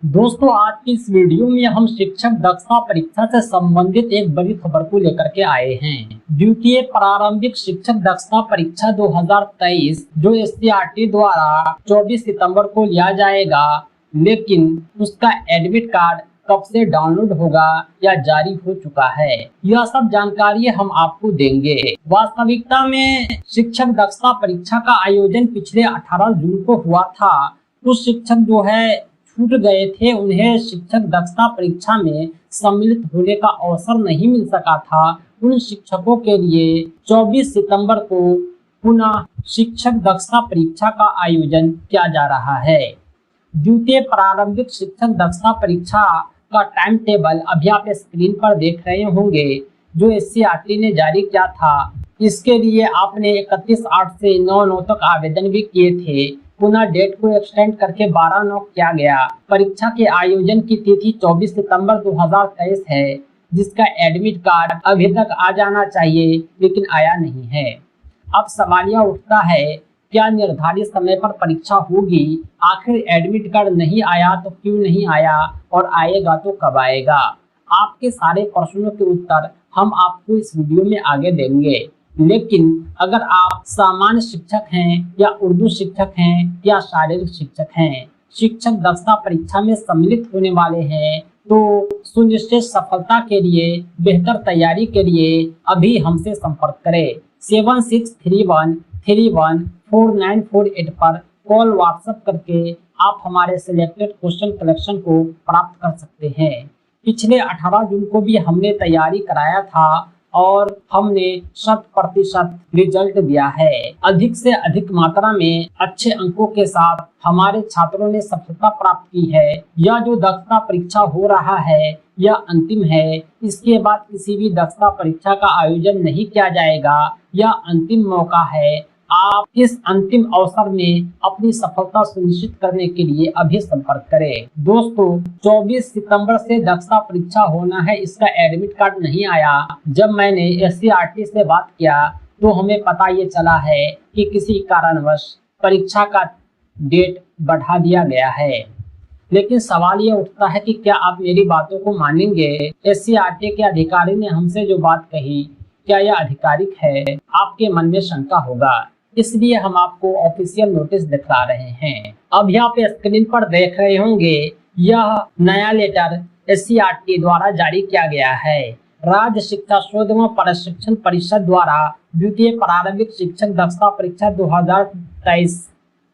दोस्तों, आज की इस वीडियो में हम शिक्षक दक्षता परीक्षा से संबंधित एक बड़ी खबर को लेकर के आए हैं। द्वितीय प्रारंभिक शिक्षक दक्षता परीक्षा 2023 जो एससीईआरटी द्वारा 24 सितंबर को लिया जाएगा, लेकिन उसका एडमिट कार्ड कब से डाउनलोड होगा या जारी हो चुका है, यह सब जानकारी हम आपको देंगे। वास्तविकता में शिक्षक दक्षता परीक्षा का आयोजन पिछले 18 जून को हुआ था। कुछ शिक्षक जो है छूट गए थे, उन्हें शिक्षक दक्षता परीक्षा में सम्मिलित होने का अवसर नहीं मिल सका था। उन शिक्षकों के लिए 24 सितंबर को पुनः शिक्षक दक्षता परीक्षा का आयोजन किया जा रहा है। द्वितीय प्रारंभिक शिक्षक दक्षता परीक्षा का टाइम टेबल अभी आप स्क्रीन पर देख रहे होंगे, जो एससीईआरटी ने जारी किया था। इसके लिए आपने 31/8 से 9/9 तक आवेदन भी किए थे। पुनः डेट को एक्सटेंड करके 12/9 किया गया। परीक्षा के आयोजन की तिथि 24 सितंबर 2023 है, जिसका एडमिट कार्ड अभी तक आ जाना चाहिए, लेकिन आया नहीं है। अब सवाल यह उठता है, क्या निर्धारित समय पर परीक्षा होगी? आखिर एडमिट कार्ड नहीं आया तो क्यों नहीं आया, और आएगा तो कब आएगा? आपके सारे प्रश्नों के उत्तर हम आपको इस वीडियो में आगे देंगे। लेकिन अगर आप सामान्य शिक्षक हैं या उर्दू शिक्षक हैं या शारीरिक शिक्षक हैं, शिक्षक दक्षता परीक्षा में सम्मिलित होने वाले हैं, तो सुनिश्चित सफलता के लिए, बेहतर तैयारी के लिए अभी हमसे संपर्क करें। 7631314948 पर कॉल व्हाट्सएप करके आप हमारे सिलेक्टेड क्वेश्चन कलेक्शन को प्राप्त कर सकते हैं। पिछले 18 जून को भी हमने तैयारी कराया था और हमने 100% रिजल्ट दिया है। अधिक से अधिक मात्रा में अच्छे अंकों के साथ हमारे छात्रों ने सफलता प्राप्त की है। यह जो दक्षता परीक्षा हो रहा है, यह अंतिम है। इसके बाद किसी भी दक्षता परीक्षा का आयोजन नहीं किया जाएगा। यह अंतिम मौका है। आप इस अंतिम अवसर में अपनी सफलता सुनिश्चित करने के लिए अभी संपर्क करें। दोस्तों, 24 सितंबर से दक्षता परीक्षा होना है, इसका एडमिट कार्ड नहीं आया। जब मैंने एससीईआरटी से बात किया तो हमें पता ये चला है कि किसी कारणवश परीक्षा का डेट बढ़ा दिया गया है। लेकिन सवाल ये उठता है कि क्या आप मेरी बातों को मानेंगे? एससीईआरटी के अधिकारी ने हमसे जो बात कही, क्या यह आधिकारिक है? आपके मन में शंका होगा, इसलिए हम आपको ऑफिशियल नोटिस दिखा रहे हैं। अब यहाँ पे स्क्रीन पर देख रहे होंगे, यह नया लेटर एससीईआरटी द्वारा जारी किया गया है। राज्य शिक्षा शोध एवं प्रशिक्षण परिषद द्वारा द्वितीय प्रारंभिक शिक्षक दक्षता परीक्षा 2023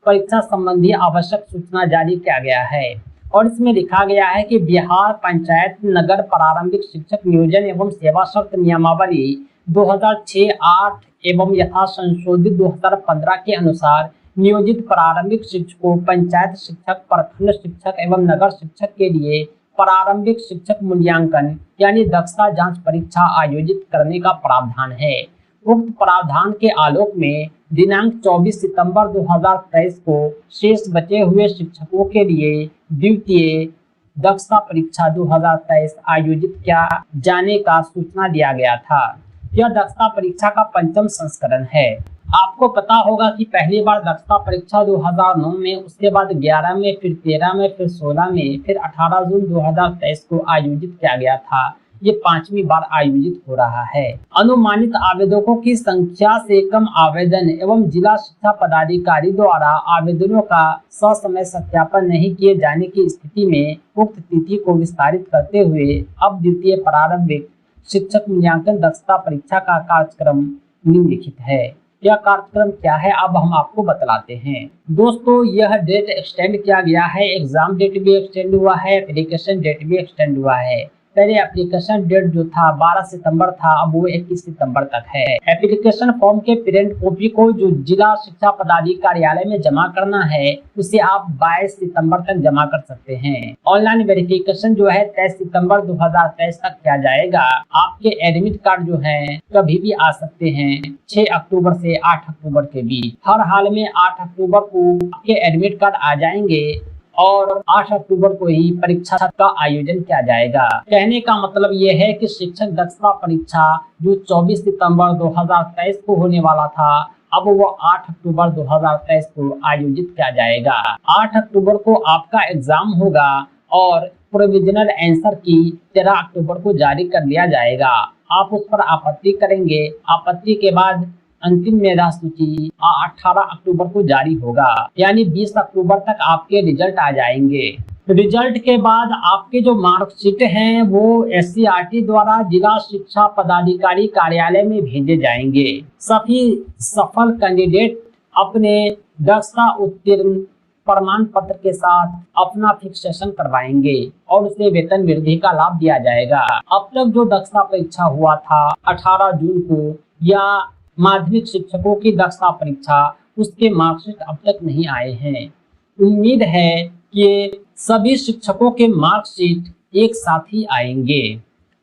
परीक्षा संबंधी आवश्यक सूचना जारी किया गया है, और इसमें लिखा गया है कि बिहार पंचायत नगर प्रारंभिक शिक्षक नियोजन एवं सेवा शर्त नियमावली 2006-8 एवं यथा संशोधित 2015 के अनुसार नियोजित प्रारंभिक शिक्षकों, पंचायत शिक्षक, प्रखंड शिक्षक एवं नगर शिक्षक के लिए प्रारंभिक शिक्षक मूल्यांकन यानी दक्षता जांच परीक्षा आयोजित करने का प्रावधान है। उक्त प्रावधान के आलोक में दिनांक 24 सितंबर 2023 को शेष बचे हुए शिक्षकों के लिए द्वितीय दक्षता परीक्षा 2023 आयोजित किया जाने का सूचना दिया गया था। यह दक्षता परीक्षा का 5वां संस्करण है। आपको पता होगा कि पहली बार दक्षता परीक्षा 2009 में, उसके बाद 11 में, फिर 13 में, फिर 16 में, फिर 18 जून 2023 को आयोजित किया गया था। ये 5वीं बार आयोजित हो रहा है। अनुमानित आवेदकों की संख्या से कम आवेदन एवं जिला शिक्षा पदाधिकारी द्वारा आवेदनों का ससमय सत्यापन नहीं किए जाने की स्थिति में उक्त तिथि को विस्तारित करते हुए अब द्वितीय प्रारंभिक शिक्षक मूल्यांकन दक्षता परीक्षा का कार्यक्रम निम्नलिखित है। यह कार्यक्रम क्या है, अब हम आपको बतलाते हैं। दोस्तों, यह डेट एक्सटेंड किया गया है। एग्जाम डेट भी एक्सटेंड हुआ है, एप्लीकेशन डेट भी एक्सटेंड हुआ है। पहले एप्लीकेशन डेट जो था 12 सितंबर था, अब वो 21 सितंबर तक है। एप्लीकेशन फॉर्म के प्रिंट कॉपी को जो जिला शिक्षा पदाधिकारी कार्यालय में जमा करना है, उसे आप 22 सितंबर तक जमा कर सकते हैं। ऑनलाइन वेरिफिकेशन जो है 23 सितंबर 2023 तक किया जाएगा। आपके एडमिट कार्ड जो है कभी भी आ सकते हैं, 6 अक्टूबर से 8 अक्टूबर के बीच। हर हाल में 8 अक्टूबर को आपके एडमिट कार्ड आ जाएंगे और 8 अक्टूबर को ही परीक्षा का आयोजन किया जाएगा। कहने का मतलब ये है कि शिक्षक दक्षता परीक्षा जो 24 सितंबर 2023 को होने वाला था, अब वो 8 अक्टूबर 2023 को आयोजित किया जाएगा। 8 अक्टूबर को आपका एग्जाम होगा और प्रोविजनल आंसर की 13 अक्टूबर को जारी कर लिया जाएगा। आप उस पर आपत्ति करेंगे, आपत्ति के बाद अंतिम मेधा सूची 18 अक्टूबर को जारी होगा, यानी 20 अक्टूबर तक आपके रिजल्ट आ जाएंगे। रिजल्ट के बाद आपके जो मार्कशीट हैं वो SCRT द्वारा जिला शिक्षा पदाधिकारी कार्यालय में भेजे जाएंगे। सभी सफल कैंडिडेट अपने दक्षता उत्तीर्ण प्रमाण पत्र के साथ अपना फिक्सेशन करवाएंगे और उसे वेतन वृद्धि का लाभ दिया जाएगा। अब तक जो दक्षता परीक्षा हुआ था 18 जून को, या माध्यमिक शिक्षकों की दक्षता परीक्षा, उसके मार्कशीट अब तक नहीं आए हैं। उम्मीद है कि सभी शिक्षकों के मार्कशीट एक साथ ही आएंगे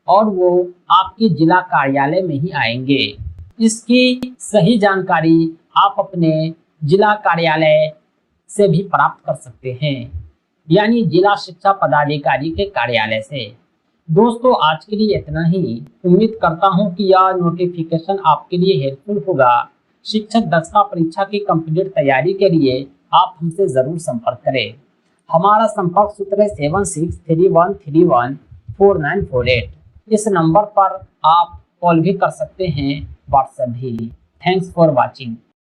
और वो आपके जिला कार्यालय में ही आएंगे। इसकी सही जानकारी आप अपने जिला कार्यालय से भी प्राप्त कर सकते हैं, यानी जिला शिक्षा पदाधिकारी के कार्यालय से। दोस्तों, आज के लिए इतना ही। उम्मीद करता हूं कि यह नोटिफिकेशन आपके लिए हेल्पफुल होगा। शिक्षक दक्षता परीक्षा की कंप्लीट तैयारी के लिए आप हमसे जरूर संपर्क करें। हमारा संपर्क सूत्र है 7631314948। इस नंबर पर आप कॉल भी कर सकते हैं, व्हाट्सएप भी। Thanks for watching.